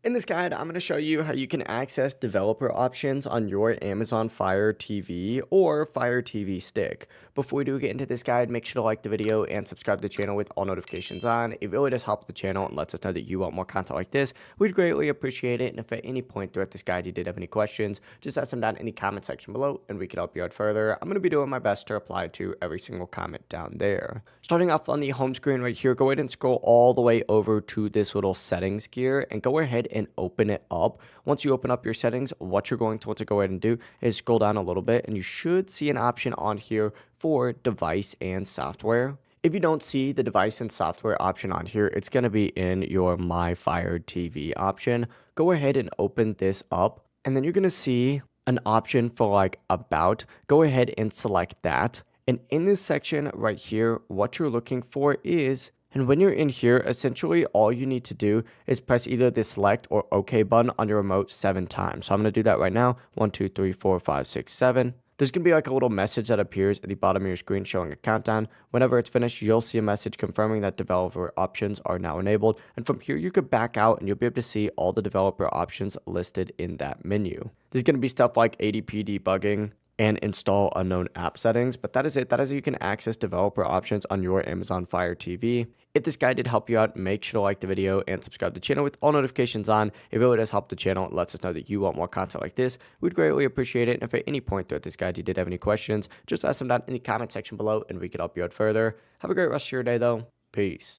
In this guide, I'm going to show you how you can access developer options on your Amazon Fire TV or Fire TV Stick. Before we do get into this guide, make sure to like the video and subscribe to the channel with all notifications on. It really does help the channel and lets us know that you want more content like this. We'd greatly appreciate it. And if at any point throughout this guide you did have any questions, just ask them down in the comment section below and we can help you out further. I'm going to be doing my best to reply to every single comment down there. Starting off on the home screen right here, go ahead and scroll all the way over to this little settings gear and go ahead and open it up. Once you open up your settings, what you're going to want to go ahead and do is scroll down a little bit and you should see an option on here for device and software. If you don't see the device and software option on here, it's going to be in your My Fire TV option. Go ahead and open this up and then you're going to see an option for like about. Go ahead and select that. And in this section right here, what you're looking for is, and when you're in here, essentially all you need to do is press either the select or OK button on your remote 7 times. So I'm going to do that right now. 1, 2, 3, 4, 5, 6, 7. There's going to be like a little message that appears at the bottom of your screen showing a countdown. Whenever it's finished, you'll see a message confirming that developer options are now enabled. And from here, you could back out and you'll be able to see all the developer options listed in that menu. There's going to be stuff like ADP debugging and install unknown app settings, but that is it. That is how you can access developer options on your Amazon Fire TV. If this guide did help you out, make sure to like the video and subscribe to the channel with all notifications on. It really does help the channel. It lets us know that you want more content like this. We'd greatly appreciate it. And if at any point throughout this guide you did have any questions, just ask them down in the comment section below and we can help you out further. Have a great rest of your day though. Peace.